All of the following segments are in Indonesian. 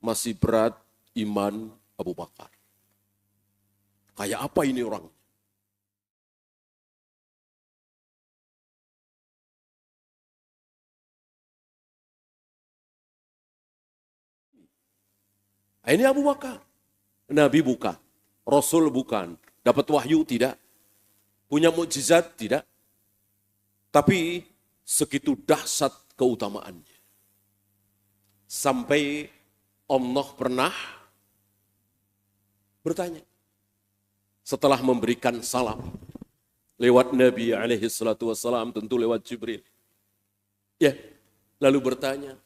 masih berat iman Abu Bakar. Kayak apa ini orang? Ini Abu Bakar. Nabi bukan, Rasul bukan, dapat wahyu tidak, punya mukjizat tidak, tapi segitu dahsyat keutamaannya. Sampai Allah pernah bertanya, setelah memberikan salam, lewat Nabi alaihi salatu wassalam, tentu lewat Jibril. Ya, lalu bertanya,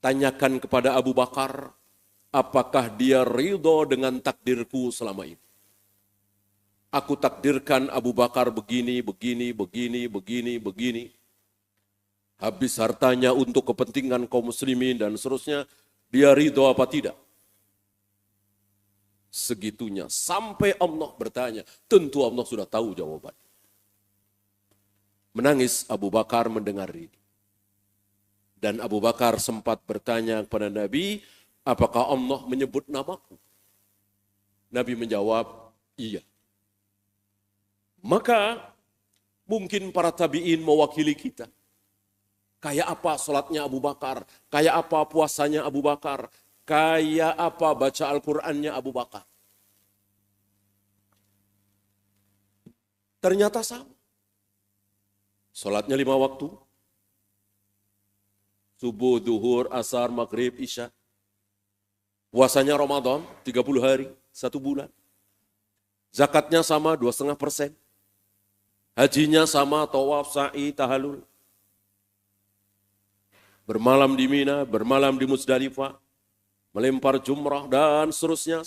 tanyakan kepada Abu Bakar, apakah dia ridho dengan takdirku selama ini? Aku takdirkan Abu Bakar begini, begini, begini, begini, begini. Habis hartanya untuk kepentingan kaum muslimin dan seterusnya, dia ridho apa tidak? Segitunya, sampai Allah bertanya, tentu Allah sudah tahu jawabannya. Menangis Abu Bakar mendengar ini. Dan Abu Bakar sempat bertanya kepada Nabi, apakah Allah menyebut namaku? Nabi menjawab, iya. Maka mungkin para tabi'in mewakili kita. Kayak apa sholatnya Abu Bakar, kayak apa puasanya Abu Bakar, kayak apa baca Al-Qur'annya Abu Bakar. Ternyata sama. Sholatnya 5 waktu. Subuh, duhur, asar, maghrib, isya. Puasanya Ramadan, 30 hari, 1 bulan. Zakatnya sama, 2,5%. Hajinya sama, tawaf, sa'i, tahallul. Bermalam di Mina, bermalam di Muzdalifah, melempar jumrah, dan seterusnya.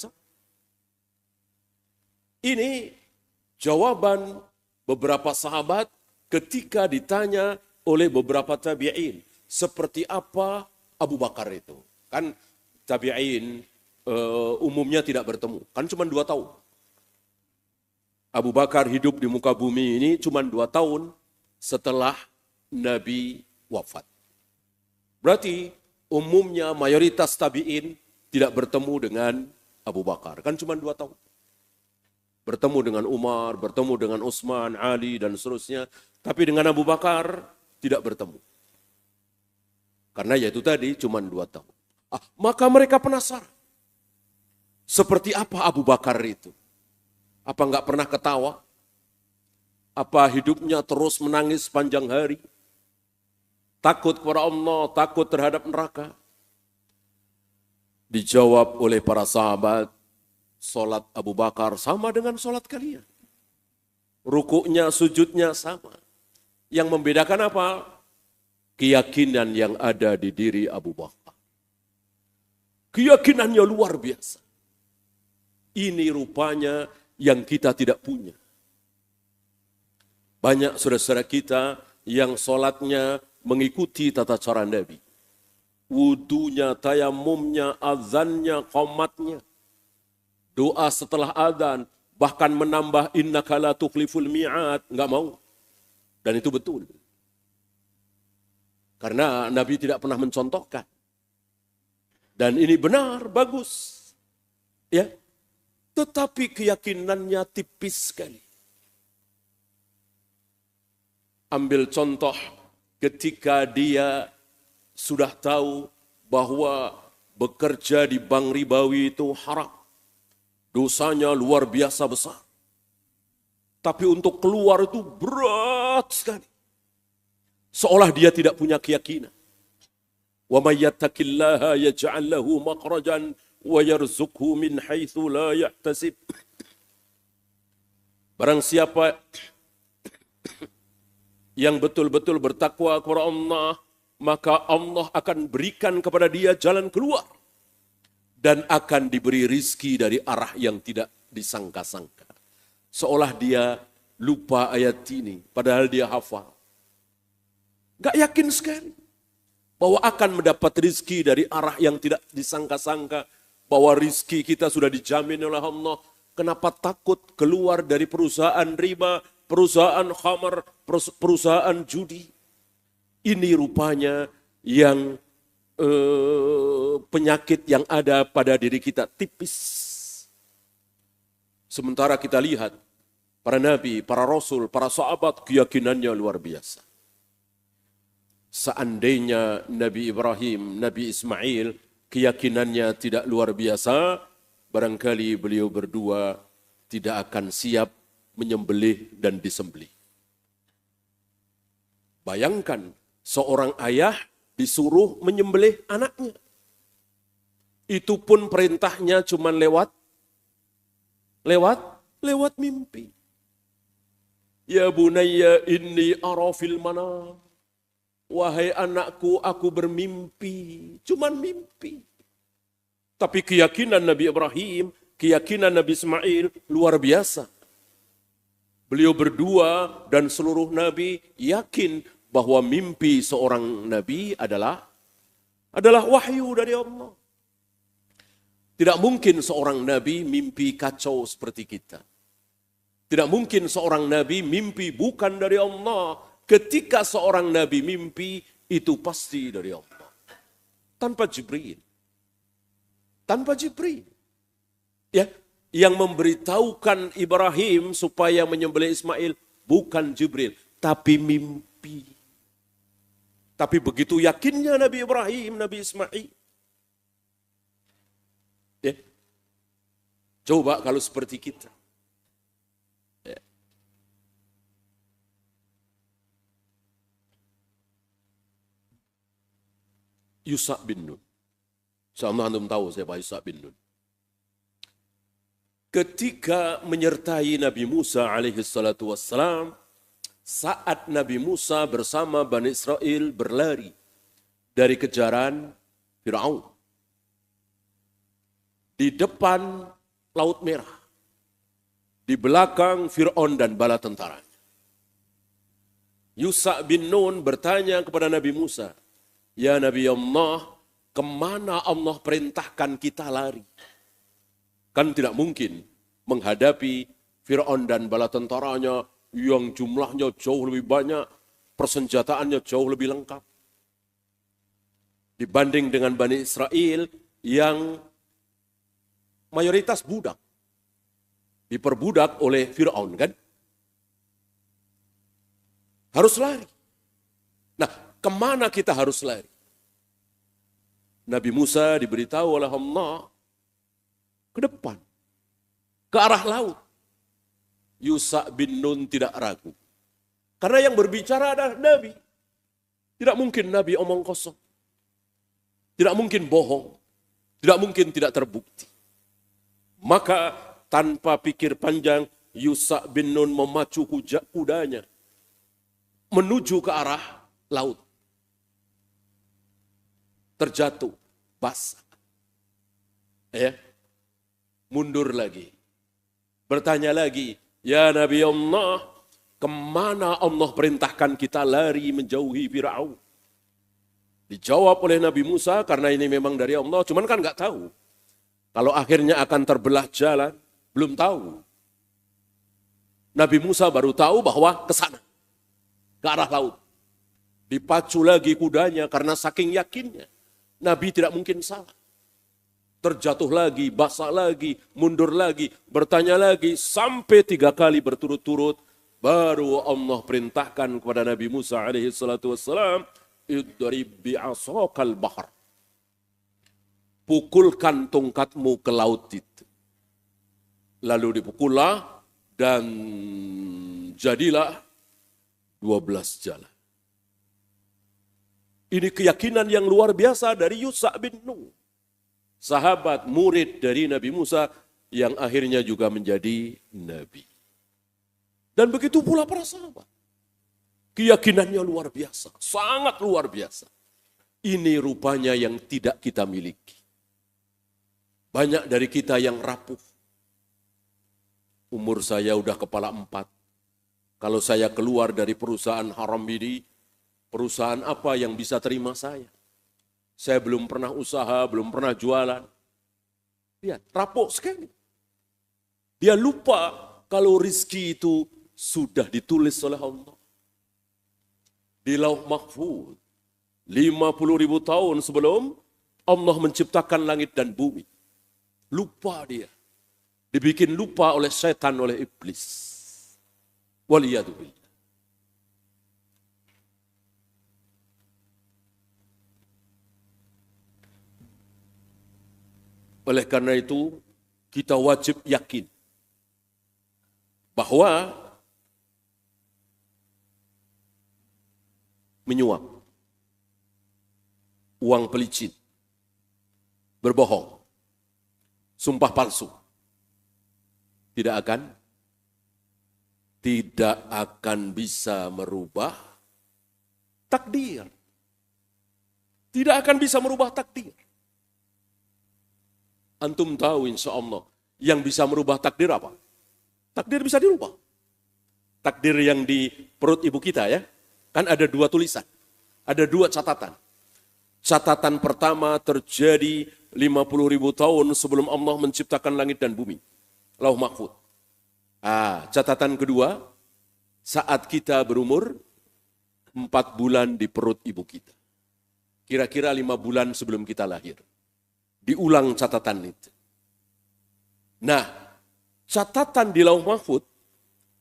Ini jawaban beberapa sahabat ketika ditanya oleh beberapa tabi'in. Seperti apa Abu Bakar itu? Kan tabi'in umumnya tidak bertemu. Kan cuma 2 tahun. Abu Bakar hidup di muka bumi ini cuma 2 tahun setelah Nabi wafat. Berarti umumnya mayoritas tabi'in tidak bertemu dengan Abu Bakar. Kan cuma 2 tahun. Bertemu dengan Umar, bertemu dengan Utsman, Ali, dan seterusnya. Tapi dengan Abu Bakar tidak bertemu. Karena yaitu tadi cuma 2 tahun. Maka mereka penasaran. Seperti apa Abu Bakar itu? Apa enggak pernah ketawa? Apa hidupnya terus menangis sepanjang hari? Takut kepada Allah, takut terhadap neraka? Dijawab oleh para sahabat, salat Abu Bakar sama dengan salat kalian. Rukuknya, sujudnya sama. Yang membedakan apa? Keyakinan yang ada di diri Abu Bakar. Keyakinannya luar biasa. Ini rupanya yang kita tidak punya. Banyak saudara-saudara kita yang salatnya mengikuti tata cara Nabi. Wudunya, tayamumnya, azannya, qomatnya. Doa setelah azan, bahkan menambah innaka la tukhliful mi'ad, enggak mau. Dan itu betul. Karena Nabi tidak pernah mencontohkan. Dan ini benar, bagus. Ya. Tetapi keyakinannya tipis sekali. Ambil contoh ketika dia sudah tahu bahwa bekerja di bank ribawi itu haram. Dosanya luar biasa besar. Tapi untuk keluar itu berat sekali. Seolah dia tidak punya keyakinan. Wa may yattaqillaha yaj'al lahu makhrajan wa yarzuqhu min haitsu la yahtasib. Barang siapa yang betul-betul bertakwa kepada Allah, maka Allah akan berikan kepada dia jalan keluar. Dan akan diberi rizki dari arah yang tidak disangka-sangka. Seolah dia lupa ayat ini, padahal dia hafal. Gak yakin sekali bahwa akan mendapat rizki dari arah yang tidak disangka-sangka. Bahwa rizki kita sudah dijamin oleh Allah. Kenapa takut keluar dari perusahaan riba, perusahaan khamar, perusahaan judi? Ini rupanya yang penyakit yang ada pada diri kita tipis. Sementara kita lihat para nabi, para rasul, para sahabat keyakinannya luar biasa. Seandainya Nabi Ibrahim, Nabi Ismail keyakinannya tidak luar biasa, barangkali beliau berdua tidak akan siap menyembelih dan disembelih. Bayangkan seorang ayah disuruh menyembelih anaknya. Itu pun perintahnya cuma lewat mimpi. Ya bunayya inni ara fil manam. Wahai anakku, aku bermimpi. Cuman mimpi. Tapi keyakinan Nabi Ibrahim, keyakinan Nabi Ismail luar biasa. Beliau berdua dan seluruh nabi yakin bahwa mimpi seorang nabi adalah wahyu dari Allah. Tidak mungkin seorang nabi mimpi kacau seperti kita. Tidak mungkin seorang nabi mimpi bukan dari Allah. Ketika seorang nabi mimpi, itu pasti dari Allah. Tanpa Jibril. Ya, yang memberitahukan Ibrahim supaya menyembelih Ismail bukan Jibril, tapi mimpi. Tapi begitu yakinnya Nabi Ibrahim, Nabi Ismail. Ya. Coba kalau seperti kita. Ya. Yusha bin Nun. Insyaallah antum tahu siapa Yusha bin Nun. Ketika menyertai Nabi Musa alaihi salatu wassalam, saat Nabi Musa bersama Bani Israel berlari dari kejaran Fir'aun. Di depan Laut Merah. Di belakang Fir'aun dan bala tentaranya. Yusha bin Nun bertanya kepada Nabi Musa, "Ya Nabi Allah, kemana Allah perintahkan kita lari?" Kan tidak mungkin menghadapi Fir'aun dan bala tentaranya yang jumlahnya jauh lebih banyak, persenjataannya jauh lebih lengkap. Dibanding dengan Bani Israel yang mayoritas budak. Diperbudak oleh Fir'aun kan? Harus lari. Nah, kemana kita harus lari? Nabi Musa diberitahu oleh Allah ke depan, ke arah laut. Yusha bin Nun tidak ragu. Karena yang berbicara adalah Nabi. Tidak mungkin Nabi omong kosong. Tidak mungkin bohong. Tidak mungkin tidak terbukti. Maka tanpa pikir panjang, Yusha bin Nun memacu kudanya menuju ke arah laut. Terjatuh, basah. Ya. Mundur lagi. Bertanya lagi, "Ya Nabi Allah, kemana Allah perintahkan kita lari menjauhi Fir'aun?" Dijawab oleh Nabi Musa, karena ini memang dari Allah, cuman kan nggak tahu. Kalau akhirnya akan terbelah jalan, belum tahu. Nabi Musa baru tahu bahwa ke sana, ke arah laut. Dipacu lagi kudanya karena saking yakinnya. Nabi tidak mungkin salah. Terjatuh lagi, basah lagi, mundur lagi, bertanya lagi, sampai 3 kali berturut-turut, baru Allah perintahkan kepada Nabi Musa alaihi salatu wassalam, "Idrib bi'asokal bahar." Pukulkan tongkatmu ke laut itu. Lalu dipukullah dan jadilah 12 jalan. Ini keyakinan yang luar biasa dari Yusha bin Nun. Sahabat murid dari Nabi Musa yang akhirnya juga menjadi nabi. Dan begitu pula para sahabat. Keyakinannya luar biasa, sangat luar biasa. Ini rupanya yang tidak kita miliki. Banyak dari kita yang rapuh. Umur saya udah kepala 4. Kalau saya keluar dari perusahaan haram ini, perusahaan apa yang bisa terima saya? Saya belum pernah usaha, belum pernah jualan. Lihat, rapuh sekali. Dia lupa kalau rizki itu sudah ditulis oleh Allah. Di Lauh Mahfuz, 50.000 tahun sebelum Allah menciptakan langit dan bumi. Lupa dia. Dibikin lupa oleh setan, oleh iblis. Waliyadzubillah. Oleh karena itu, kita wajib yakin bahwa menyuap, uang pelicin, berbohong, sumpah palsu, tidak akan bisa merubah takdir. Tidak akan bisa merubah takdir. Antum tahu insya Allah, yang bisa merubah takdir apa? Takdir bisa dirubah. Takdir yang di perut ibu kita ya, kan ada 2 tulisan, ada 2 catatan. Catatan pertama terjadi 50.000 tahun sebelum Allah menciptakan langit dan bumi. Lauh Mahfud. Catatan kedua, saat kita berumur 4 bulan di perut ibu kita. Kira-kira 5 bulan sebelum kita lahir. Diulang catatan itu. Nah, catatan di Lauh Mahfud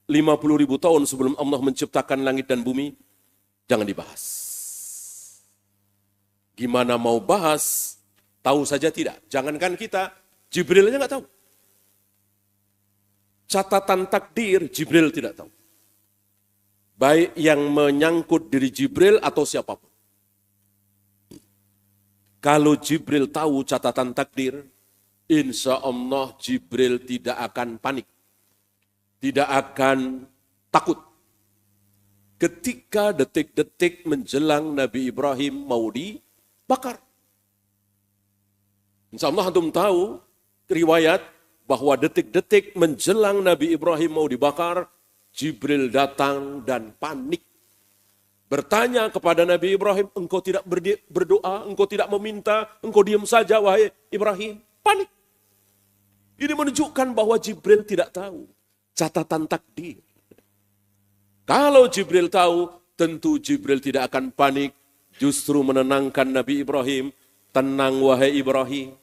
50.000 tahun sebelum Allah menciptakan langit dan bumi, jangan dibahas. Gimana mau bahas, tahu saja tidak. Jangankan kita, Jibril aja nggak tahu. Catatan takdir, Jibril tidak tahu. Baik yang menyangkut diri Jibril atau siapapun. Kalau Jibril tahu catatan takdir, insya Allah Jibril tidak akan panik. Tidak akan takut. Ketika detik-detik menjelang Nabi Ibrahim mau dibakar. Insya Allah antum tahu riwayat bahwa detik-detik menjelang Nabi Ibrahim mau dibakar, Jibril datang dan panik. Bertanya kepada Nabi Ibrahim, engkau tidak berdoa, engkau tidak meminta, engkau diam saja wahai Ibrahim. Panik. Ini menunjukkan bahwa Jibril tidak tahu catatan takdir. Kalau Jibril tahu, tentu Jibril tidak akan panik, justru menenangkan Nabi Ibrahim. Tenang wahai Ibrahim,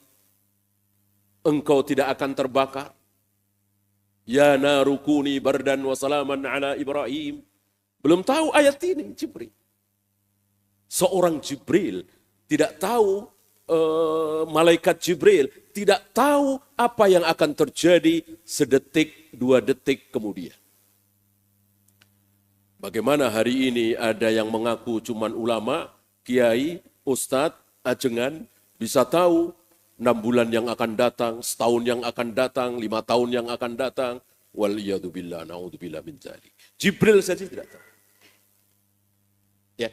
engkau tidak akan terbakar. Ya narukuni bardan wa salaman ala Ibrahim. Belum tahu ayat ini Jibril. Seorang Jibril tidak tahu, malaikat Jibril tidak tahu apa yang akan terjadi sedetik, 2 detik kemudian. Bagaimana hari ini ada yang mengaku cuman ulama, kiai, ustadz, ajengan, bisa tahu 6 bulan yang akan datang, setahun yang akan datang, 5 tahun yang akan datang. Waliyadzubillah, na'udzubillah min dzalik. Jibril saja tidak tahu. Ya.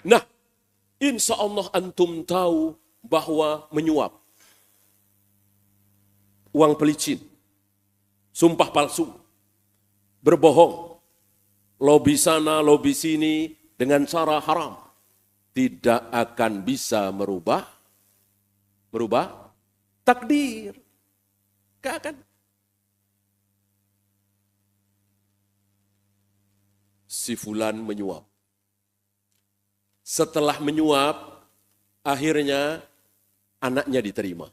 Nah, insya Allah antum tahu bahwa menyuap, uang pelicin, sumpah palsu, berbohong, lobi sana, lobi sini dengan cara haram, tidak akan bisa merubah takdir. Gak akan. Si fulan menyuap. Setelah menyuap, akhirnya anaknya diterima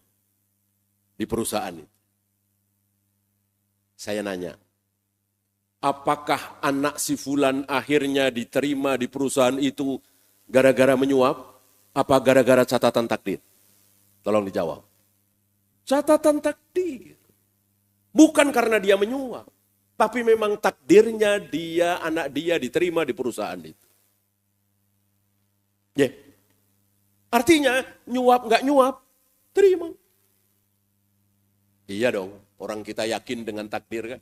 di perusahaan itu. Saya nanya, apakah anak si fulan akhirnya diterima di perusahaan itu gara-gara menyuap? Apa gara-gara catatan takdir? Tolong dijawab. Catatan takdir. Bukan karena dia menyuap. Tapi memang takdirnya dia, anak dia diterima di perusahaan itu. Ya. Artinya nyuap nggak nyuap, terima. Iya dong, orang kita yakin dengan takdir kan.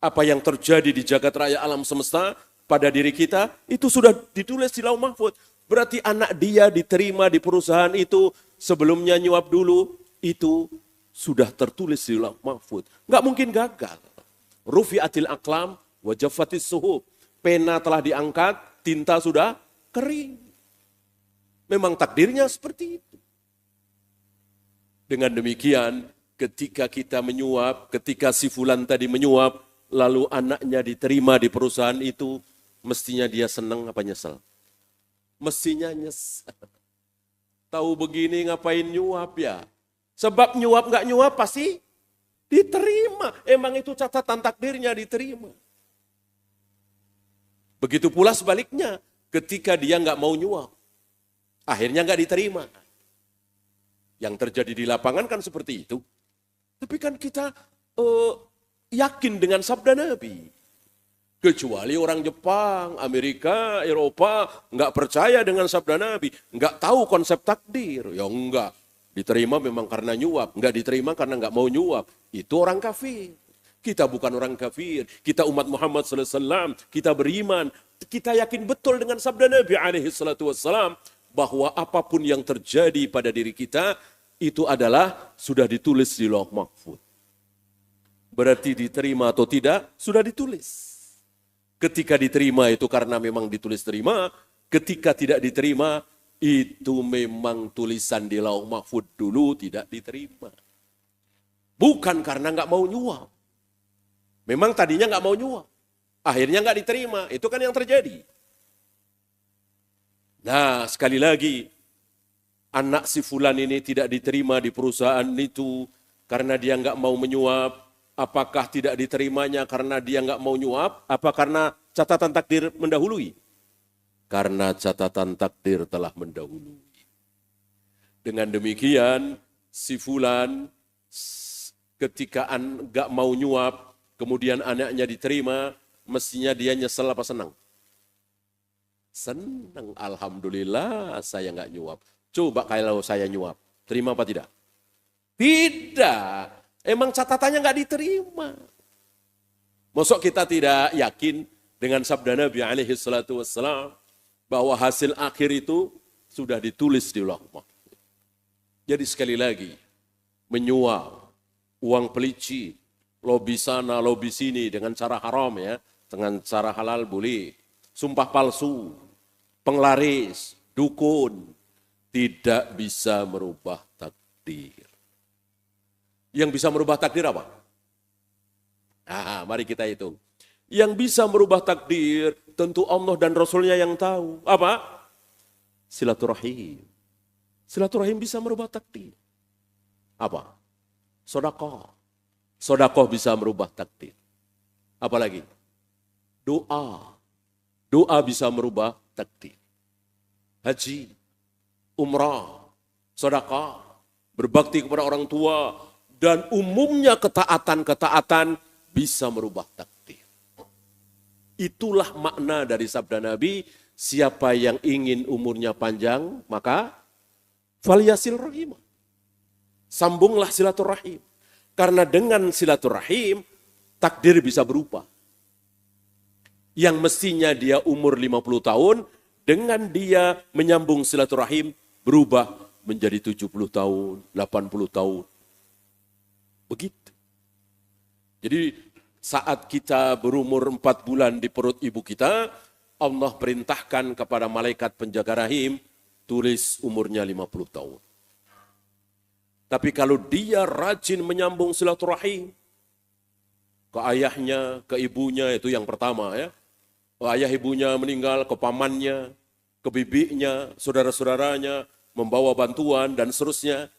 Apa yang terjadi di jagat raya alam semesta pada diri kita, itu sudah ditulis di Lauh Mahfud. Berarti anak dia diterima di perusahaan itu, sebelumnya nyuap dulu, itu sudah tertulis di Lauh Mahfud. Nggak mungkin gagal. Rufi'atil aqlam wa jaffatis suhub. Pena telah diangkat, tinta sudah kering. Memang takdirnya seperti itu. Dengan demikian, ketika kita menyuap, ketika si fulan tadi menyuap, lalu anaknya diterima di perusahaan itu, mestinya dia senang apa nyesel? Mestinya nyesel. Tahu begini ngapain nyuap ya? Sebab nyuap nggak nyuap pasti diterima. Emang itu catatan takdirnya diterima. Begitu pula sebaliknya, ketika dia nggak mau nyuap, akhirnya nggak diterima. Yang terjadi di lapangan kan seperti itu. Tapi kan kita yakin dengan sabda Nabi. Kecuali orang Jepang, Amerika, Eropa nggak percaya dengan sabda Nabi, nggak tahu konsep takdir. Ya enggak, diterima memang karena nyuap, nggak diterima karena nggak mau nyuap. Itu orang kafir. Kita bukan orang kafir, kita umat Muhammad SAW, kita beriman, kita yakin betul dengan sabda Nabi SAW bahwa apapun yang terjadi pada diri kita itu adalah sudah ditulis di Lauh Mahfuz. Berarti diterima atau tidak sudah ditulis. Ketika diterima itu karena memang ditulis terima, ketika tidak diterima itu memang tulisan di Lauh Mahfuz dulu tidak diterima. Bukan karena nggak mau nyuap. Memang tadinya nggak mau nyuap, akhirnya nggak diterima, itu kan yang terjadi. Nah sekali lagi, anak si fulan ini tidak diterima di perusahaan itu karena dia nggak mau menyuap. Apakah tidak diterimanya karena dia nggak mau nyuap? Apa karena catatan takdir mendahului? Karena catatan takdir telah mendahului. Dengan demikian, si fulan ketika nggak mau nyuap, kemudian anaknya diterima, mestinya dia nyesel apa senang? Senang, alhamdulillah saya nggak nyuap. Coba kalau saya nyuap, terima apa tidak? Tidak. Emang catatannya nggak diterima. Mosok kita tidak yakin dengan sabda Nabi SAW bahwa hasil akhir itu sudah ditulis di Lauh Mahfuz. Jadi sekali lagi, menyuap, uang pelicin, lobi sana, lobi sini dengan cara haram ya, dengan cara halal boleh. Sumpah palsu, penglaris, dukun, tidak bisa merubah takdir. Yang bisa merubah takdir apa? Nah, mari kita hitung. Yang bisa merubah takdir tentu Allah dan Rasulnya yang tahu. Apa? Silaturahim. Silaturahim bisa merubah takdir. Apa? Sedekah. Sedekah bisa merubah takdir. Apalagi? Doa. Doa bisa merubah takdir. Haji, umrah, sedekah, berbakti kepada orang tua, dan umumnya ketaatan-ketaatan bisa merubah takdir. Itulah makna dari sabda Nabi, siapa yang ingin umurnya panjang, maka falyasil rahimah. Sambunglah silaturahim. Karena dengan silaturahim, takdir bisa berubah. Yang mestinya dia umur 50 tahun, dengan dia menyambung silaturahim, berubah menjadi 70 tahun, 80 tahun. Begitu. Jadi saat kita berumur 4 bulan di perut ibu kita, Allah perintahkan kepada malaikat penjaga rahim, tulis umurnya 50 tahun. Tapi kalau dia rajin menyambung silaturahim, ke ayahnya, ke ibunya, itu yang pertama ya. Ayah ibunya meninggal, ke pamannya, ke bibinya, saudara-saudaranya, membawa bantuan dan seterusnya.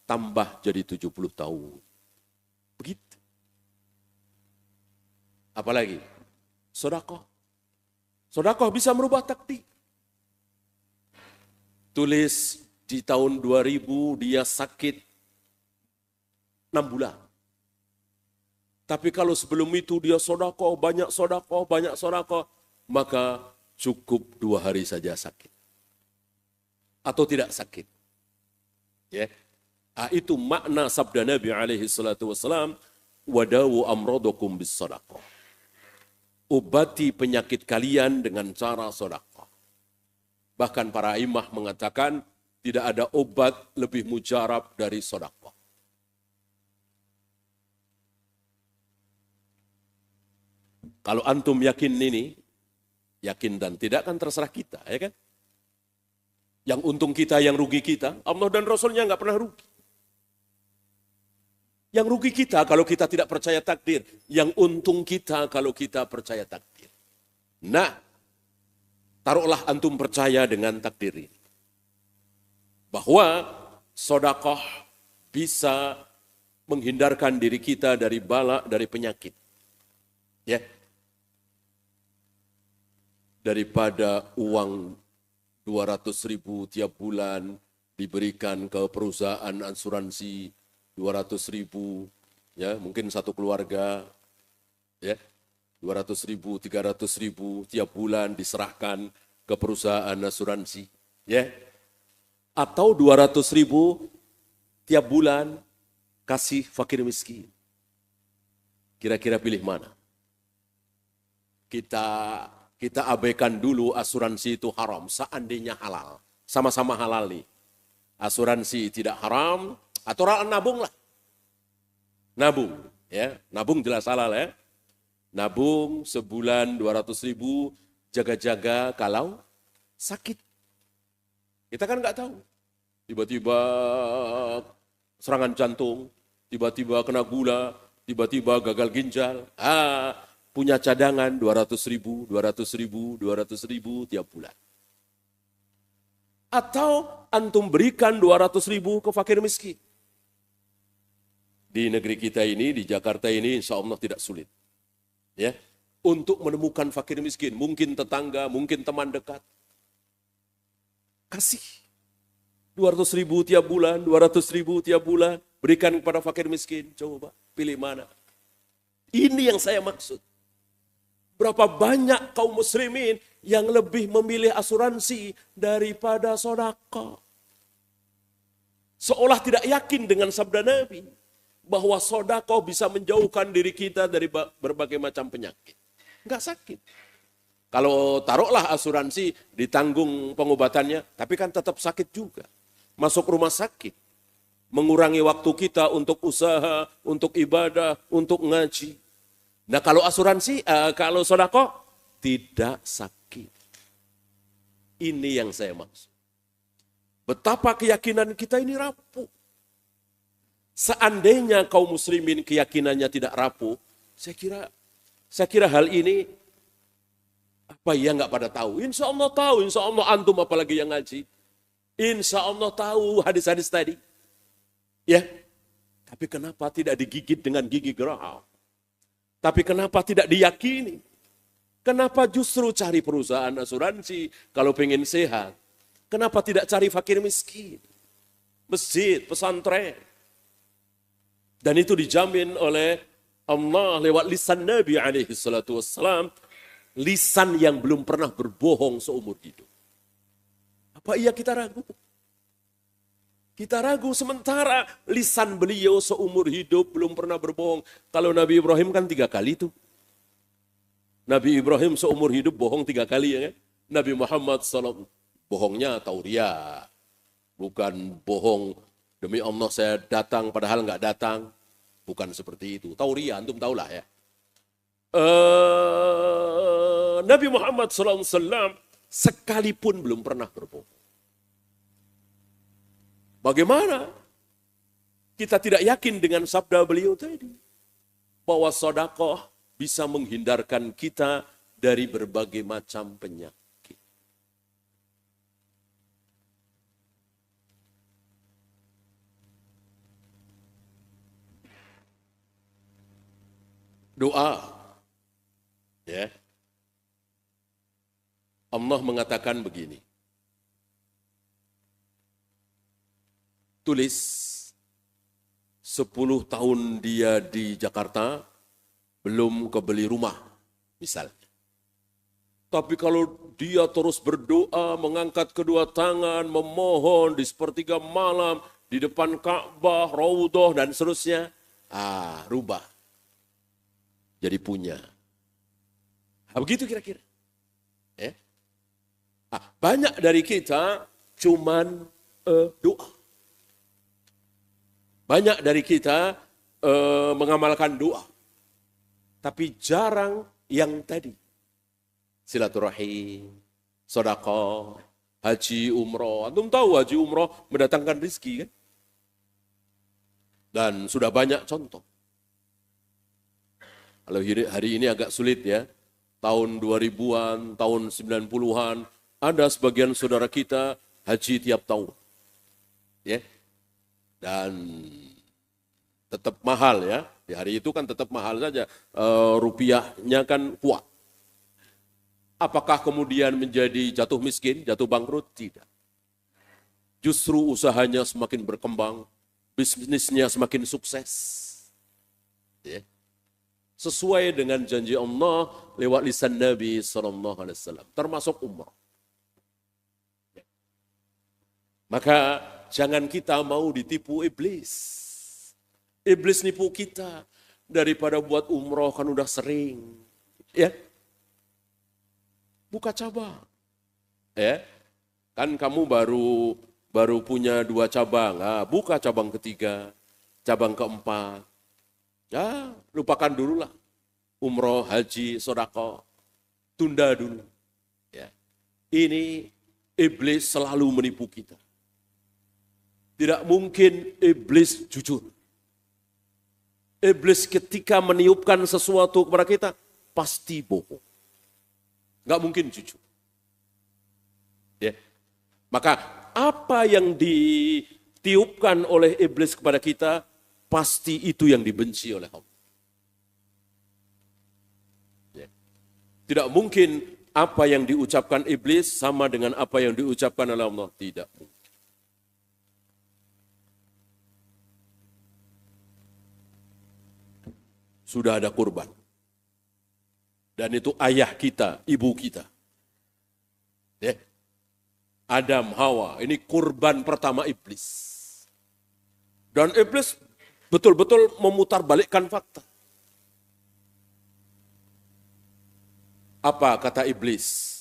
Tambah jadi 70 tahun. Begitu. Apalagi? Sedekah. Sedekah bisa merubah takdir. Tulis di tahun 2000 dia sakit 6 bulan. Tapi kalau sebelum itu dia sedekah, banyak sedekah, maka cukup 2 hari saja sakit. Atau tidak sakit. Ya. Itu makna sabda Nabi SAW, wadawu amrodokum bis sedekah. Obati penyakit kalian dengan cara sedekah. Bahkan para imam mengatakan tidak ada obat lebih mujarab dari sedekah. Kalau antum yakin ini, yakin dan tidak kan terserah kita, ya kan? Yang untung kita, yang rugi kita, Allah dan Rasulnya nggak pernah rugi. Yang rugi kita kalau kita tidak percaya takdir. Yang untung kita kalau kita percaya takdir. Nah, taruhlah antum percaya dengan takdir ini. bahwa sedekah bisa menghindarkan diri kita dari bala, dari penyakit. Ya. Daripada uang 200.000 tiap bulan diberikan ke perusahaan asuransi 200.000, ya mungkin satu keluarga, ya 200.000, 300.000 tiap bulan diserahkan ke perusahaan asuransi, ya atau 200.000 tiap bulan kasih fakir miskin. Kira-kira pilih mana? Kita abaikan dulu asuransi itu haram, seandainya halal. Sama-sama halal nih. Asuransi tidak haram, aturan nabung lah. Nabung, ya. Nabung jelas halal ya. Nabung sebulan 200.000, jaga-jaga kalau sakit. Kita kan nggak tahu. Tiba-tiba serangan jantung, tiba-tiba kena gula, tiba-tiba gagal ginjal. Punya cadangan 200.000, 200.000, 200.000 tiap bulan. Atau antum berikan 200.000 ke fakir miskin. Di negeri kita ini, di Jakarta ini, insya Allah tidak sulit. Ya, untuk menemukan fakir miskin, mungkin tetangga, mungkin teman dekat. Kasih 200.000 tiap bulan, 200.000 tiap bulan, berikan kepada fakir miskin. Coba pilih mana. Ini yang saya maksud. Berapa banyak kaum muslimin yang lebih memilih asuransi daripada sedekah. Seolah tidak yakin dengan sabda Nabi bahwa sedekah bisa menjauhkan diri kita dari berbagai macam penyakit. Enggak sakit. Kalau taruhlah asuransi ditanggung pengobatannya, tapi kan tetap sakit juga. Masuk rumah sakit. Mengurangi waktu kita untuk usaha, untuk ibadah, untuk ngaji. Nah kalau asuransi, kalau sedekah tidak sakit. Ini yang saya maksud. Betapa keyakinan kita ini rapuh. Seandainya kaum muslimin keyakinannya tidak rapuh, saya kira hal ini apa ya nggak pada tahu. Insya Allah tahu, insya Allah antum apalagi yang ngaji. Insya Allah tahu hadis-hadis tadi. Ya, tapi kenapa tidak digigit dengan gigi geram? Tapi kenapa tidak diyakini? Kenapa justru cari perusahaan asuransi kalau pengen sehat? Kenapa tidak cari fakir miskin? Masjid, pesantren. Dan itu dijamin oleh Allah lewat lisan Nabi SAW. Lisan yang belum pernah berbohong seumur hidup. Apa iya kita ragu? Kita ragu sementara lisan beliau seumur hidup belum pernah berbohong. Kalau Nabi Ibrahim kan 3 kali tuh. Nabi Ibrahim seumur hidup bohong 3 kali ya kan? Nabi Muhammad SAW bohongnya Tauriah. Bukan bohong demi Allah saya datang padahal nggak datang. Bukan seperti itu. Tauriah antum tahulah ya. Nabi Muhammad SAW sekalipun belum pernah berbohong. Bagaimana kita tidak yakin dengan sabda beliau tadi? Bahwa sedekah bisa menghindarkan kita dari berbagai macam penyakit. Doa. Ya. Allah mengatakan begini. Tulis 10 tahun dia di Jakarta, belum kebeli rumah, misalnya. Tapi kalau dia terus berdoa, mengangkat kedua tangan, memohon di sepertiga malam, di depan Ka'bah, Raudhah, dan seterusnya, rubah. Jadi punya. Begitu kira-kira. Ya. Banyak dari kita cuman doa. Banyak dari kita mengamalkan doa. Tapi jarang yang tadi. Silaturahim, sedekah, haji, umroh. Antum tahu haji, umroh mendatangkan rezeki kan? Dan sudah banyak contoh. Kalau hari ini agak sulit ya. Tahun 2000-an, tahun 90-an, ada sebagian saudara kita haji tiap tahun. Ya. Dan tetap mahal ya. Di hari itu kan tetap mahal saja. Rupiahnya kan kuat. Apakah kemudian menjadi jatuh miskin, jatuh bangkrut? Tidak. Justru usahanya semakin berkembang, bisnisnya semakin sukses. Ya. Sesuai dengan janji Allah lewat lisan Nabi SAW, termasuk umrah. Ya. Maka jangan kita mau ditipu iblis. Iblis nipu kita daripada buat umroh kan udah sering. Ya. Buka cabang. Ya. Kan kamu baru punya 2 cabang. Nah, buka cabang ketiga, cabang keempat. Ya, lupakan dulu lah. Umroh, haji, sedekah. Tunda dulu. Ya. Ini iblis selalu menipu kita. Tidak mungkin iblis jujur. Iblis ketika meniupkan sesuatu kepada kita, pasti bohong. Nggak mungkin jujur. Ya. Maka apa yang ditiupkan oleh iblis kepada kita, pasti itu yang dibenci oleh Allah. Ya. Tidak mungkin apa yang diucapkan iblis sama dengan apa yang diucapkan oleh Allah. Tidak mungkin. Sudah ada kurban. Dan itu ayah kita, ibu kita. Ya. Adam, Hawa, ini kurban pertama iblis. Dan iblis betul-betul memutarbalikkan fakta. Apa kata iblis?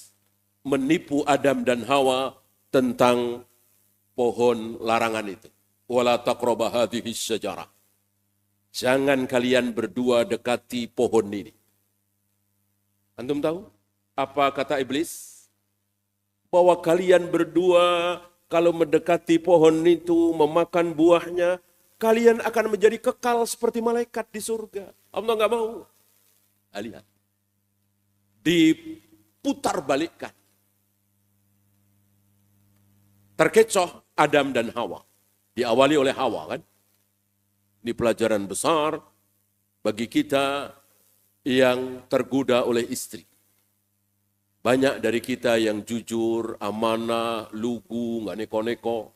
Menipu Adam dan Hawa tentang pohon larangan itu. Wala taqraba hadhihi syajarah. Jangan kalian berdua dekati pohon ini. Antum tahu apa kata iblis? Bahwa kalian berdua kalau mendekati pohon itu, memakan buahnya, kalian akan menjadi kekal seperti malaikat di surga. Allah nggak mau. Lihat. Diputar balikkan. Terkecoh Adam dan Hawa. Diawali oleh Hawa kan. Ini pelajaran besar bagi kita yang tergoda oleh istri. Banyak dari kita yang jujur, amanah, lugu, nggak neko-neko.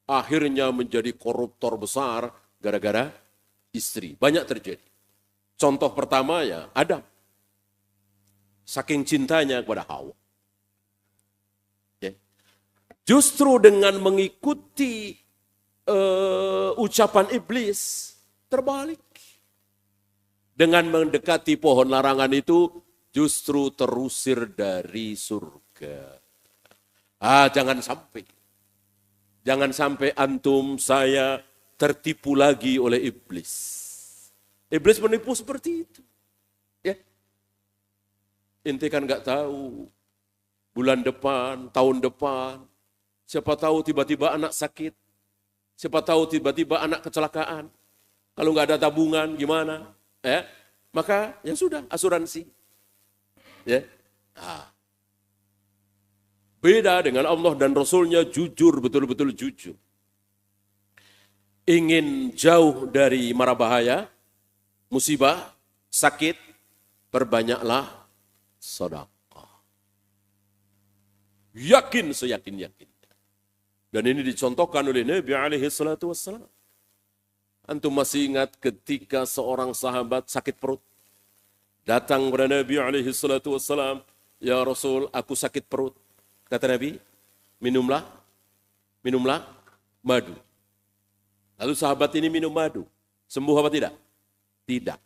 Akhirnya menjadi koruptor besar gara-gara istri. Banyak terjadi. Contoh pertama ya Adam. Saking cintanya kepada Hawa. Ya. Justru dengan mengikuti ucapan iblis, terbalik. Dengan mendekati pohon larangan itu, justru terusir dari surga. Jangan sampai. Jangan sampai antum, saya tertipu lagi oleh iblis. Iblis menipu seperti itu. Ya. Inti kan nggak tahu. Bulan depan, tahun depan, siapa tahu tiba-tiba anak sakit. Siapa tahu tiba-tiba anak kecelakaan. Kalau nggak ada tabungan gimana? Ya. Maka ya sudah, asuransi. Ya. Beda dengan Allah dan Rasulnya, jujur, betul-betul jujur. Ingin jauh dari mara bahaya, musibah, sakit, perbanyaklah sedekah. Yakin seyakin-yakin. Dan ini dicontohkan oleh Nabi SAW. Antum masih ingat ketika seorang sahabat sakit perut. Datang kepada Nabi SAW. Ya Rasul, aku sakit perut. Kata Nabi, minumlah madu. Lalu sahabat ini minum madu. Sembuh apa tidak? Tidak.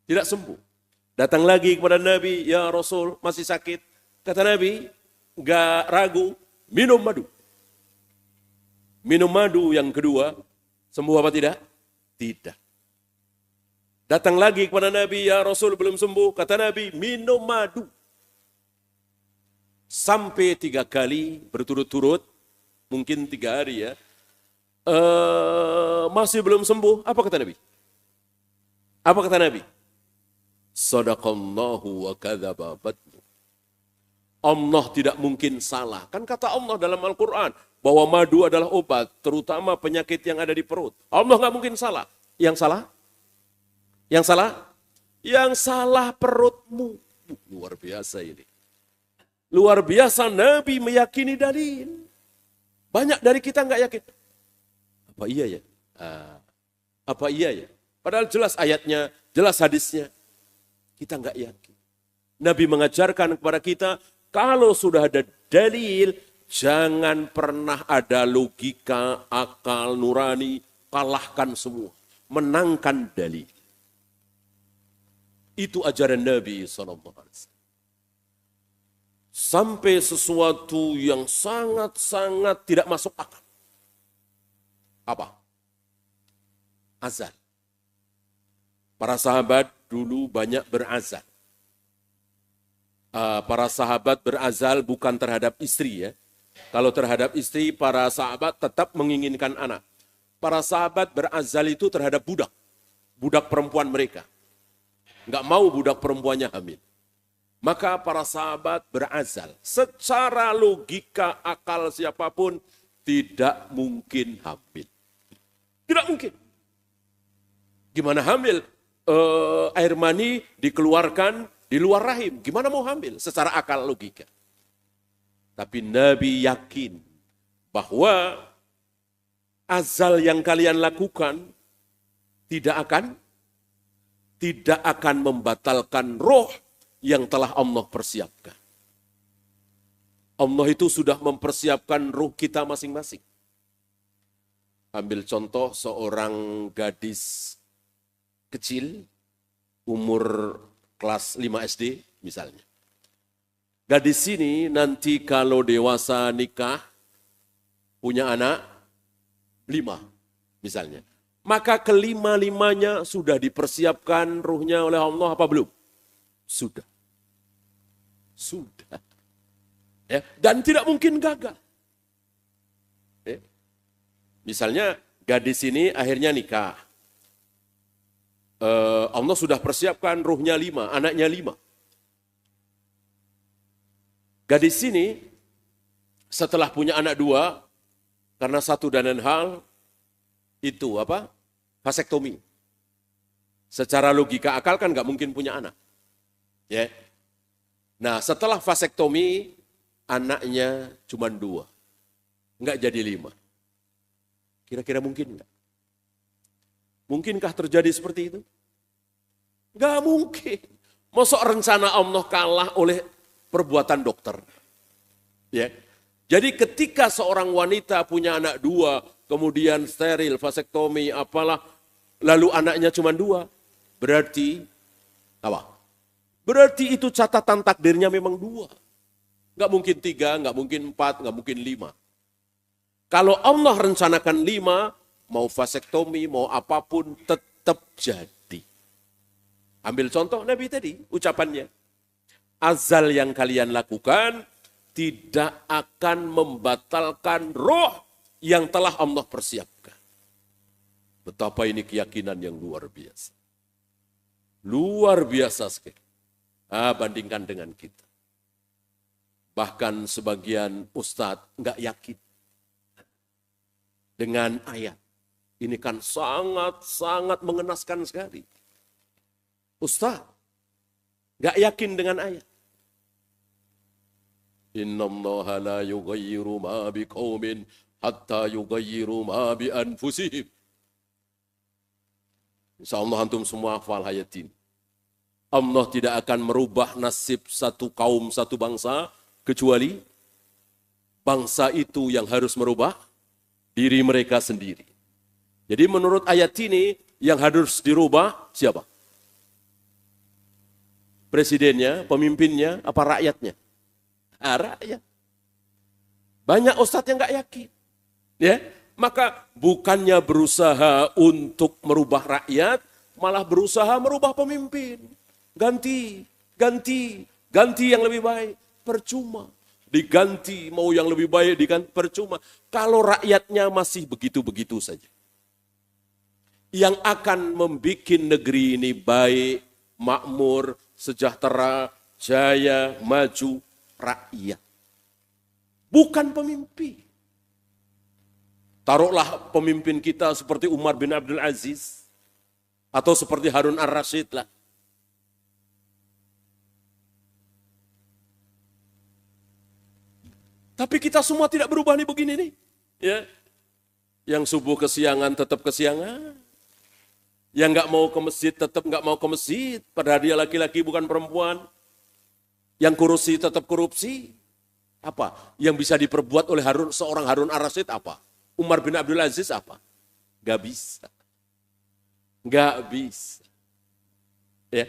Tidak sembuh. Datang lagi kepada Nabi, ya Rasul, masih sakit. Kata Nabi, enggak ragu, minum madu. Minum madu yang kedua, sembuh apa tidak? Tidak. Datang lagi kepada Nabi, ya Rasul belum sembuh. Kata Nabi, minum madu. Sampai 3 kali berturut-turut, mungkin 3 hari ya. Masih belum sembuh. Apa kata Nabi? Apa kata Nabi? Sadaqallahu wa kadzaba batnu. Allah tidak mungkin salah. Kan kata Allah dalam Al-Quran, bahwa madu adalah obat, terutama penyakit yang ada di perut. Allah nggak mungkin salah. Yang salah? Yang salah? Yang salah perutmu. Luar biasa ini. Luar biasa Nabi meyakini dalil. Banyak dari kita nggak yakin. Apa iya ya? Apa iya ya? Padahal jelas ayatnya, jelas hadisnya. Kita nggak yakin. Nabi mengajarkan kepada kita, kalau sudah ada dalil, jangan pernah ada logika, akal, nurani, kalahkan semua. Menangkan dalil. Itu ajaran Nabi SAW. Sampai sesuatu yang sangat-sangat tidak masuk akal. Apa? Azan. Para sahabat dulu banyak berazan. Para sahabat berazal bukan terhadap istri ya. Kalau terhadap istri, para sahabat tetap menginginkan anak. Para sahabat berazal itu terhadap budak. Budak perempuan mereka. Nggak mau budak perempuannya hamil. Maka para sahabat berazal. Secara logika akal siapapun tidak mungkin hamil. Tidak mungkin. Gimana hamil? Air mani dikeluarkan di luar rahim. Gimana mau hamil? Secara akal logika. Tapi Nabi yakin bahwa azal yang kalian lakukan tidak akan membatalkan roh yang telah Allah persiapkan. Allah itu sudah mempersiapkan roh kita masing-masing. Ambil contoh seorang gadis kecil, umur kelas 5 SD misalnya. Gadis ini nanti kalau dewasa nikah, punya anak 5 misalnya. Maka kelima-limanya sudah dipersiapkan ruhnya oleh Allah apa belum? Sudah. Sudah. Ya, dan tidak mungkin gagal. Ya. Misalnya gadis ini akhirnya nikah. Allah sudah persiapkan ruhnya 5, anaknya 5. Gadis ini setelah punya anak 2, karena satu dan lain hal, itu apa? Vasektomi. Secara logika akal kan nggak mungkin punya anak. Ya. Nah setelah vasektomi, anaknya cuma 2. Nggak jadi 5. Kira-kira mungkin nggak? Mungkinkah terjadi seperti itu? Nggak mungkin. Masa rencana Allah kalah oleh perbuatan dokter? Ya. Jadi ketika seorang wanita punya anak 2, kemudian steril, vasektomi, apalah, lalu anaknya cuma 2, berarti apa? Berarti itu catatan takdirnya memang 2. Nggak mungkin 3, nggak mungkin 4, nggak mungkin 5. Kalau Allah rencanakan 5, mau vasektomi, mau apapun, tetap jadi. Ambil contoh Nabi tadi, ucapannya. Azal yang kalian lakukan tidak akan membatalkan roh yang telah Allah persiapkan. Betapa ini keyakinan yang luar biasa. Luar biasa sekali. Bandingkan dengan kita. Bahkan sebagian ustadz nggak yakin dengan ayat. Ini kan sangat-sangat mengenaskan sekali. Ustaz, nggak yakin dengan ayat. Innallaha la yughayyiru ma biqaumin hatta yughayyiru ma bi anfusihim. Insyaallah antum semua hafal ayat ini. Allah tidak akan merubah nasib satu kaum, satu bangsa, kecuali bangsa itu yang harus merubah diri mereka sendiri. Jadi menurut ayat ini, yang harus dirubah siapa? Presidennya, pemimpinnya, apa rakyatnya? Rakyat. Banyak ustadz yang nggak yakin. Ya, maka bukannya berusaha untuk merubah rakyat, malah berusaha merubah pemimpin. Ganti yang lebih baik. Percuma. Diganti, mau yang lebih baik, diganti, percuma. Kalau rakyatnya masih begitu-begitu saja. Yang akan membuat negeri ini baik, makmur, sejahtera, jaya, maju, rakyat. Bukan pemimpin. Taruhlah pemimpin kita seperti Umar bin Abdul Aziz, atau seperti Harun ar-Rasyid lah. Tapi kita semua tidak berubah nih begini nih. Ya. Yang subuh kesiangan tetap kesiangan. Yang nggak mau ke masjid tetap nggak mau ke masjid. Padahal dia laki-laki bukan perempuan. Yang korupsi tetap korupsi. Apa? Yang bisa diperbuat oleh seorang Harun ar-Rasyid apa? Umar bin Abdul Aziz apa? Nggak bisa. Nggak bisa. Ya.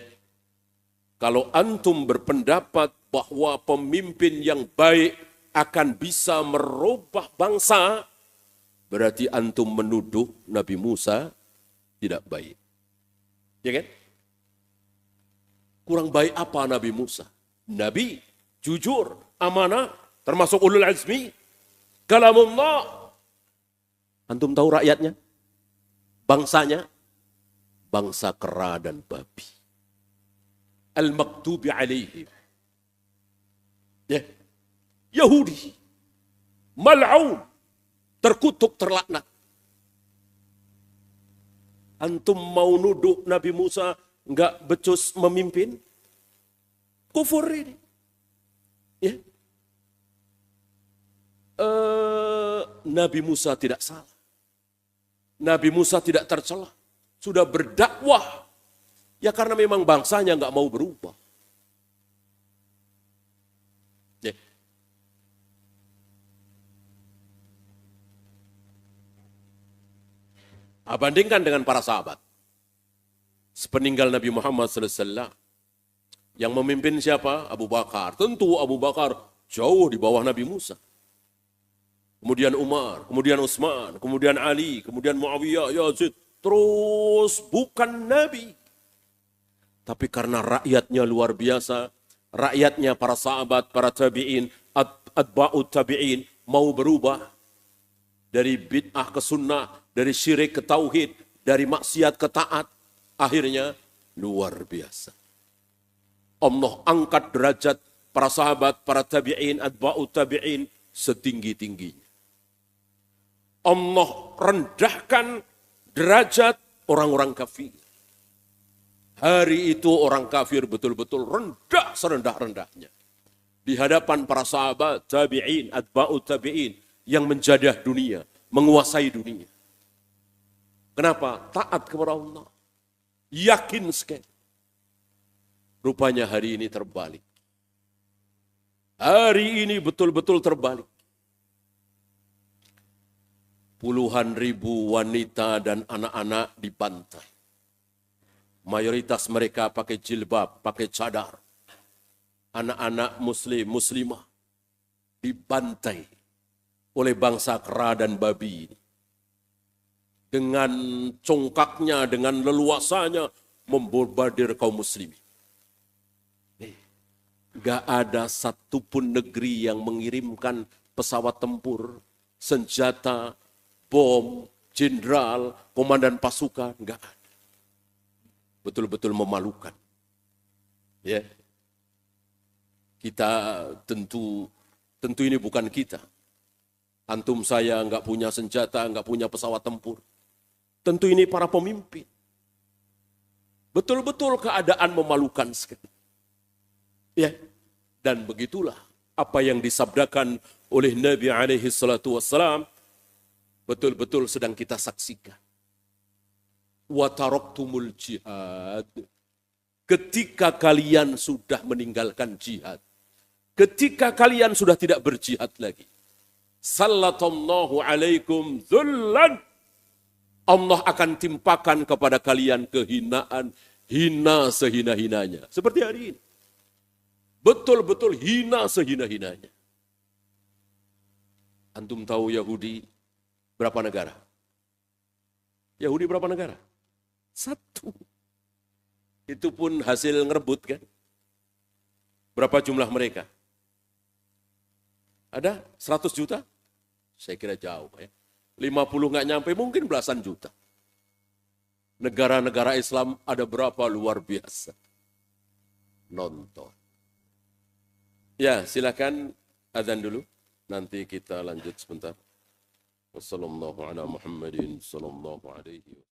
Kalau antum berpendapat bahwa pemimpin yang baik akan bisa merubah bangsa, berarti antum menuduh Nabi Musa tidak baik. Ya kan? Kurang baik apa Nabi Musa? Nabi, jujur, amanah, termasuk ulul azmi, kalamullah. Antum tahu rakyatnya? Bangsanya? Bangsa kera dan babi. Al-maktubi alaihim. Ya. Yahudi, mal'un, terkutuk, terlaknat. Antum mau nuduh Nabi Musa enggak becus memimpin? Kufur ini. Ya. Nabi Musa tidak salah. Nabi Musa tidak tercela. Sudah berdakwah. Ya karena memang bangsanya enggak mau berubah. Bandingkan dengan para sahabat. Sepeninggal Nabi Muhammad SAW, yang memimpin siapa? Abu Bakar. Tentu Abu Bakar jauh di bawah Nabi Musa. Kemudian Umar, kemudian Utsman, kemudian Ali, kemudian Muawiyah, Yazid. Terus bukan Nabi. Tapi karena rakyatnya luar biasa, rakyatnya para sahabat, para tabi'in, atba'ut tabi'in, mau berubah. Dari bid'ah ke sunnah, dari syirik ke tauhid, dari maksiat ke taat. Akhirnya luar biasa. Allah angkat derajat para sahabat, para tabi'in, atba'ut tabi'in setinggi-tingginya. Allah rendahkan derajat orang-orang kafir. Hari itu orang kafir betul-betul rendah serendah-rendahnya. Di hadapan para sahabat, tabi'in, atba'ut tabi'in, yang menjadah dunia, menguasai dunia. Kenapa? Taat kepada Allah. Yakin sekali. Rupanya hari ini terbalik. Hari ini betul-betul terbalik. Puluhan ribu wanita dan anak-anak dibantai. Mayoritas mereka pakai jilbab, pakai cadar. Anak-anak muslim, muslimah dibantai oleh bangsa kera dan babi ini. Dengan congkaknya, dengan leluasanya membombardir kaum muslimin. Gak ada satupun negeri yang mengirimkan pesawat tempur, senjata, bom, jenderal, komandan pasukan, gak ada. Betul-betul memalukan. Ya. Kita tentu ini bukan kita. Antum saya enggak punya senjata, enggak punya pesawat tempur. Tentu ini para pemimpin. Betul-betul keadaan memalukan sekali. Ya. Dan begitulah apa yang disabdakan oleh Nabi alaihi salatu wassalam betul-betul sedang kita saksikan. Wa taraktumul jihad. Ketika kalian sudah meninggalkan jihad. Ketika kalian sudah tidak berjihad lagi. Sallatallahu alaikum dhullan. Allah akan timpakan kepada kalian kehinaan. Hina sehina-hinanya. Seperti hari ini. Betul-betul hina sehina-hinanya. Antum tahu Yahudi berapa negara? Yahudi berapa negara? 1. Itu pun hasil ngerebut kan? Berapa jumlah mereka? Ada 100 juta? Saya kira jauh ya. 50 nggak nyampe, mungkin belasan juta. Negara-negara Islam ada berapa luar biasa. Nonton. Ya, silakan azan dulu. Nanti kita lanjut sebentar. Wassallallahu ala Muhammadin sallallahu alaihi wasallam.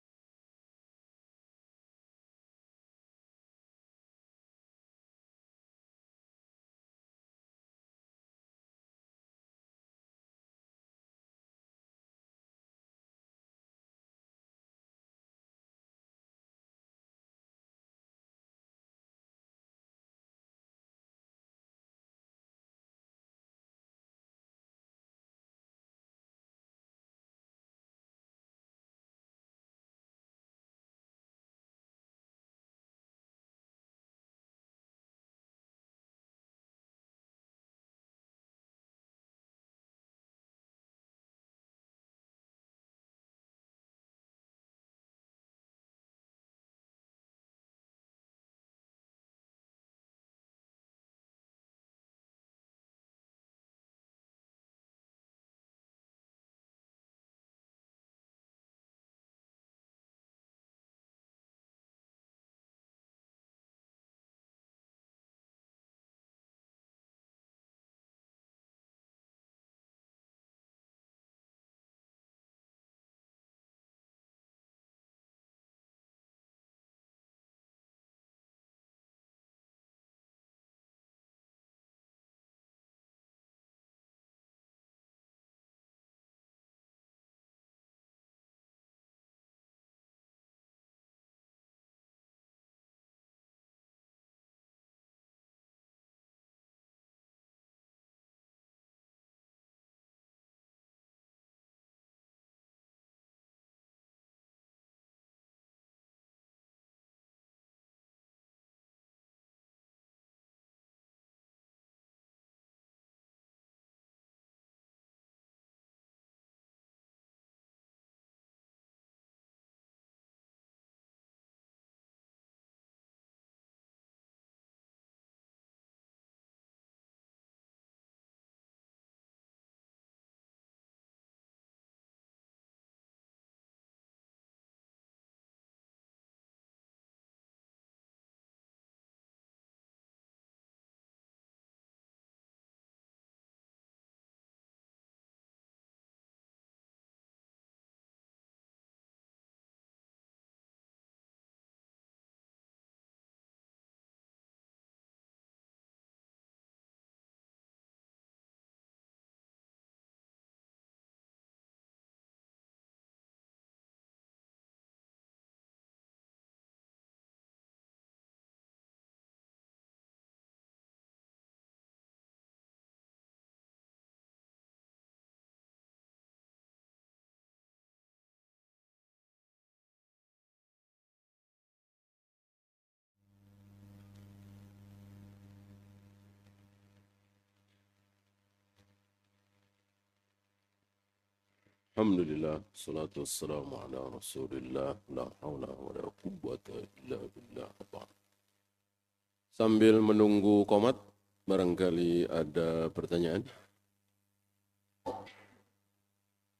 Alhamdulillah, salatu wassalamu ala Rasulillah, la haula wa la quwwata illa billah. Sambil menunggu qomat, barangkali ada pertanyaan.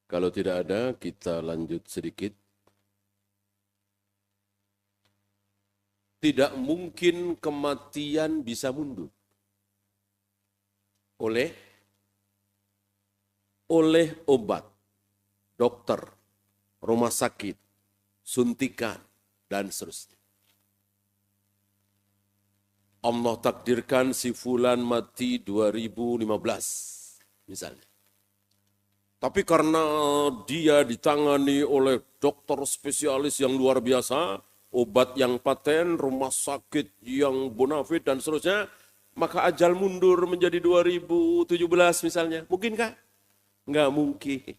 Kalau tidak ada, kita lanjut sedikit. Tidak mungkin kematian bisa mundur oleh obat, dokter, rumah sakit, suntikan, dan seterusnya. Allah takdirkan si fulan mati 2015 misalnya. Tapi karena dia ditangani oleh dokter spesialis yang luar biasa, obat yang paten, rumah sakit yang bonafit dan seterusnya, maka ajal mundur menjadi 2017 misalnya. Mungkinkah? Enggak mungkin.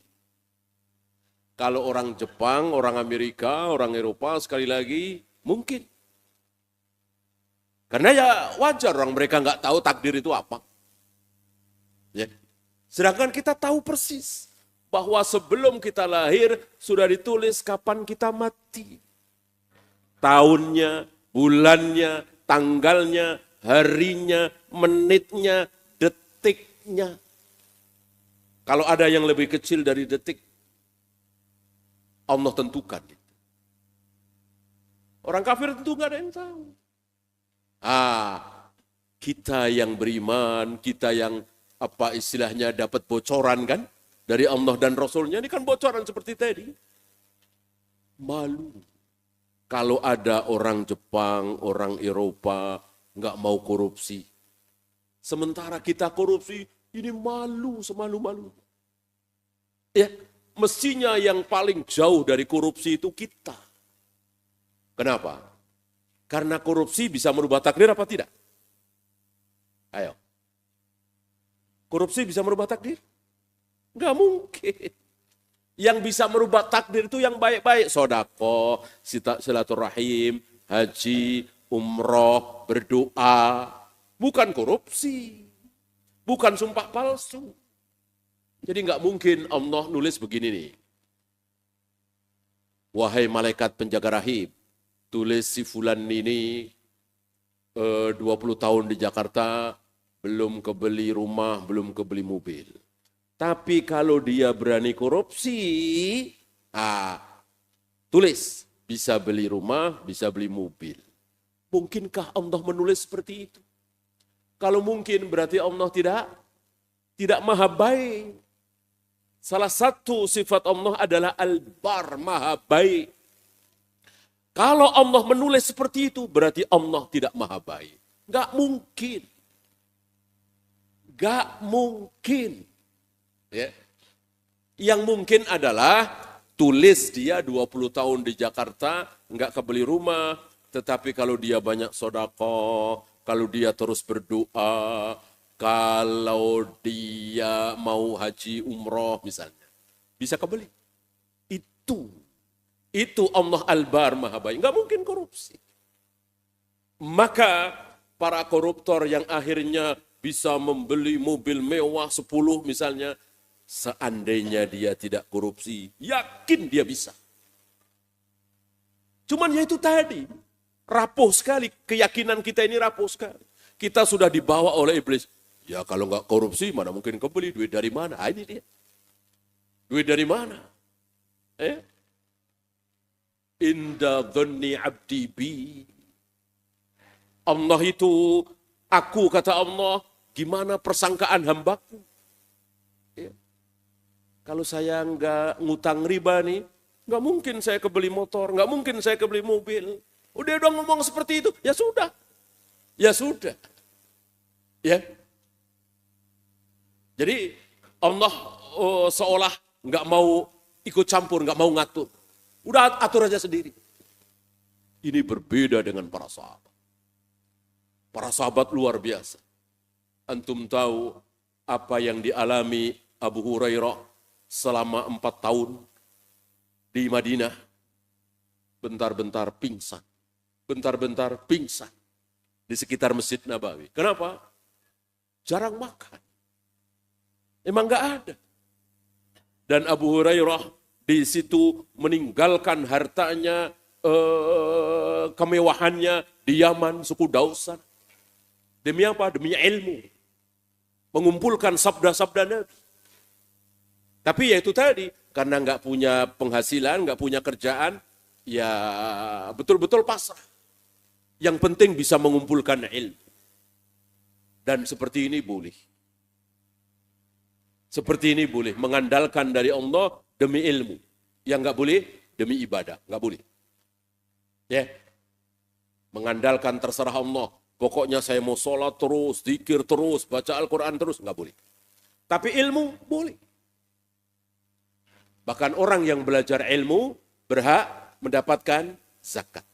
Kalau orang Jepang, orang Amerika, orang Eropa sekali lagi mungkin. Karena ya wajar orang mereka enggak tahu takdir itu apa. Ya. Sedangkan kita tahu persis bahwa sebelum kita lahir sudah ditulis kapan kita mati. Tahunnya, bulannya, tanggalnya, harinya, menitnya, detiknya. Kalau ada yang lebih kecil dari detik, Allah tentukan. Orang kafir tentu nggak ada yang tahu. Kita yang beriman, kita yang apa istilahnya dapat bocoran kan dari Allah dan Rasulnya, ini kan bocoran seperti tadi. Malu. Kalau ada orang Jepang, orang Eropa, nggak mau korupsi. Sementara kita korupsi, ini malu, semalu-malu. Ya, mestinya yang paling jauh dari korupsi itu kita. Kenapa? Karena korupsi bisa merubah takdir apa tidak? Ayo. Korupsi bisa merubah takdir? Nggak mungkin. Yang bisa merubah takdir itu yang baik-baik. Sodako, silaturahim, haji, umroh, berdoa. Bukan korupsi. Bukan sumpah palsu. Jadi nggak mungkin Allah nulis begini nih. Wahai malaikat penjaga rahim, tulis si fulan ini 20 tahun di Jakarta, belum kebeli rumah, belum kebeli mobil. Tapi kalau dia berani korupsi, tulis, bisa beli rumah, bisa beli mobil. Mungkinkah Allah menulis seperti itu? Kalau mungkin berarti Allah tidak maha baik. Salah satu sifat Allah adalah Al-Bar, maha baik. Kalau Allah menulis seperti itu, berarti Allah tidak maha baik. Nggak mungkin. Nggak mungkin. Ya. Yang mungkin adalah tulis dia 20 tahun di Jakarta, nggak kebeli rumah, tetapi kalau dia banyak sodako, kalau dia terus berdoa, kalau dia mau haji umroh misalnya, bisa kebeli. Itu Allah Al-Bar maha baik, nggak mungkin korupsi. Maka para koruptor yang akhirnya bisa membeli mobil mewah 10 misalnya, seandainya dia tidak korupsi, yakin dia bisa. Cuman ya itu tadi, rapuh sekali, keyakinan kita ini rapuh sekali. Kita sudah dibawa oleh iblis. Ya kalau nggak korupsi, mana mungkin kebeli, duit dari mana? Ini dia. Duit dari mana? Inda dhanni abdi bi. Allah itu, aku kata Allah, gimana persangkaan hambaku? Ya. Kalau saya nggak ngutang riba nih, nggak mungkin saya kebeli motor, nggak mungkin saya kebeli mobil. Udah dong ngomong seperti itu, ya sudah. Ya sudah. Ya. Jadi Allah seolah nggak mau ikut campur, nggak mau ngatur. Udah atur aja sendiri. Ini berbeda dengan para sahabat. Para sahabat luar biasa. Antum tahu apa yang dialami Abu Hurairah selama 4 tahun di Madinah. Bentar-bentar pingsan. Bentar-bentar pingsan. Di sekitar Masjid Nabawi. Kenapa? Jarang makan. Emang nggak ada. Dan Abu Hurairah di situ meninggalkan hartanya, kemewahannya di Yaman, suku Dausan. Demi apa? Demi ilmu. Mengumpulkan sabda-sabda Nabi. Tapi ya itu tadi, karena nggak punya penghasilan, nggak punya kerjaan, ya betul-betul pasrah. Yang penting bisa mengumpulkan ilmu. Dan seperti ini boleh. Seperti ini boleh, mengandalkan dari Allah demi ilmu. Yang nggak boleh, demi ibadah. Nggak boleh. Ya, mengandalkan terserah Allah. Pokoknya saya mau sholat terus, zikir terus, baca Al-Quran terus, nggak boleh. Tapi ilmu boleh. Bahkan orang yang belajar ilmu berhak mendapatkan zakat.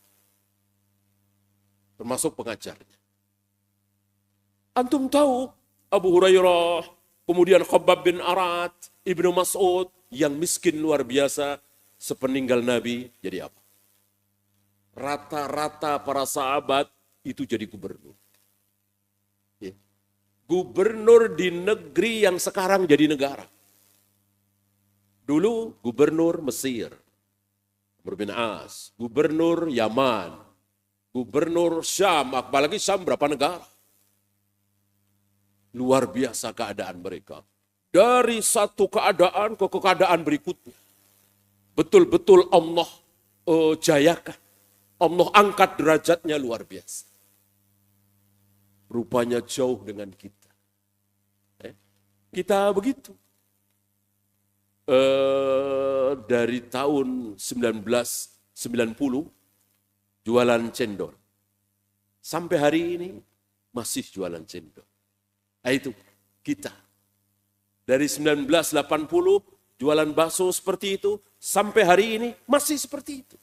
Termasuk pengajarnya. Antum tahu Abu Hurairah, kemudian Khabbab bin Arat, Ibnu Mas'ud, yang miskin luar biasa, sepeninggal Nabi, jadi apa? Rata-rata para sahabat itu jadi gubernur. Ya. Gubernur di negeri yang sekarang jadi negara. Dulu gubernur Mesir, Amr bin As, gubernur Yaman, gubernur Syam, apalagi Syam berapa negara. Luar biasa keadaan mereka. Dari satu keadaan ke keadaan berikutnya. Betul-betul Allah jayakan. Allah angkat derajatnya luar biasa. Rupanya jauh dengan kita. Kita begitu. dari tahun 1990 jualan cendol. Sampai hari ini masih jualan cendol. Nah, itu kita. Dari 1980 jualan bakso seperti itu, sampai hari ini masih seperti itu.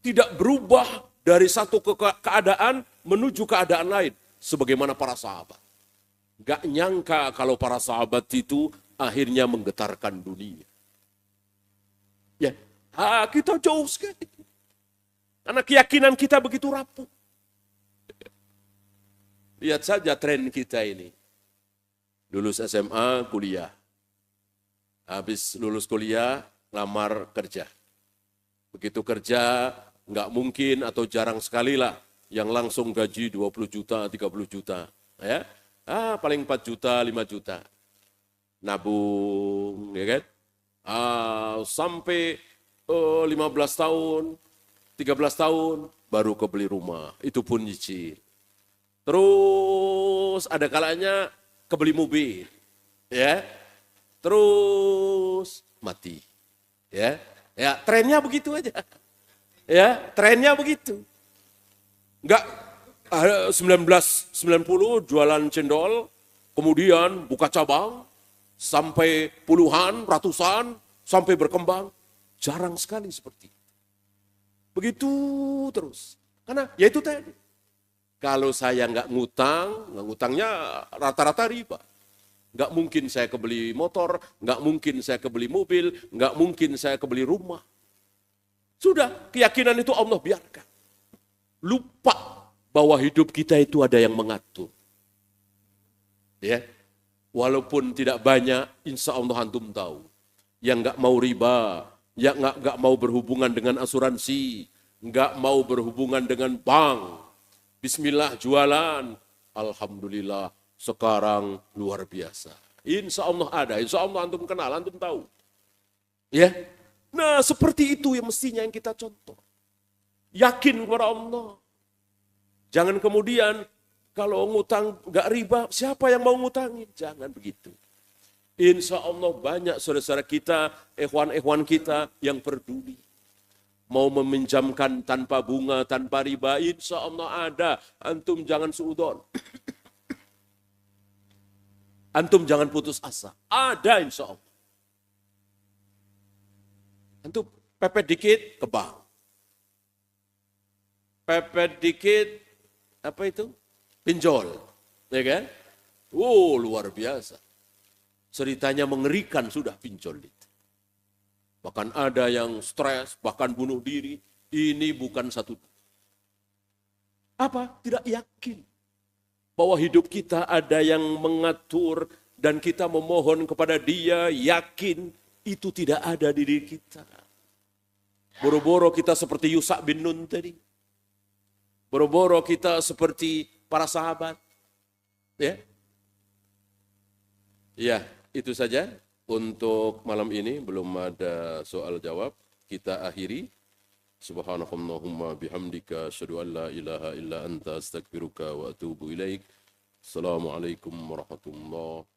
Tidak berubah dari satu keadaan menuju keadaan lain. Sebagaimana para sahabat. Gak nyangka kalau para sahabat itu akhirnya menggetarkan dunia. Ya, kita jauh sekali. Karena keyakinan kita begitu rapuh. Lihat saja tren kita ini. Lulus SMA, kuliah. Habis lulus kuliah, lamar kerja. Begitu kerja, nggak mungkin atau jarang sekali lah yang langsung gaji 20 juta, 30 juta. Ya, paling 4 juta, 5 juta. Nabung, ya kan? Sampai 15 tahun, 13 tahun, baru kebeli rumah. Itu pun nyicil. Terus ada kalanya kebeli mobil, ya. Terus mati, ya. Ya, trennya begitu aja. Ya, trennya begitu. Enggak 1990 jualan cendol, kemudian buka cabang sampai puluhan, ratusan, sampai berkembang. Jarang sekali seperti itu. Begitu terus. Karena ya itu tadi. Kalau saya nggak ngutangnya rata-rata riba. Nggak mungkin saya kebeli motor, nggak mungkin saya kebeli mobil, nggak mungkin saya kebeli rumah. Sudah, keyakinan itu Allah biarkan. Lupa bahwa hidup kita itu ada yang mengatur. Ya, walaupun tidak banyak, insya Allah antum tahu. Yang nggak mau riba, yang nggak mau berhubungan dengan asuransi, nggak mau berhubungan dengan bank. Bismillah jualan, alhamdulillah sekarang luar biasa. Insya Allah ada, insya Allah antum kenal, antum tahu. Ya, nah seperti itu yang mestinya yang kita contoh. Yakin kepada Allah. Jangan kemudian kalau ngutang nggak riba, siapa yang mau ngutangin? Jangan begitu. Insya Allah banyak saudara-saudara kita, ikhwan-ikhwan kita yang peduli. Mau meminjamkan tanpa bunga, tanpa riba, insya Allah ada. Antum jangan suudon. Antum jangan putus asa. Ada insya Allah. Antum pepet dikit ke bank. Pepet dikit, apa itu? Pinjol. Ya kan? Luar biasa. Ceritanya mengerikan sudah pinjol itu. Bahkan ada yang stres, bahkan bunuh diri. Ini bukan satu. Apa? Tidak yakin. Bahwa hidup kita ada yang mengatur dan kita memohon kepada Dia, yakin itu tidak ada di diri kita. Boro-boro kita seperti Yusa bin Nun tadi. Boro-boro kita seperti para sahabat. Ya. Ya, itu saja. Untuk malam ini belum ada soal jawab, kita akhiri. Subhanakallahumma bihamdika asyhadu an la ilaha illa anta astaghfiruka wa atubu ilaik. Assalamualaikum warahmatullahi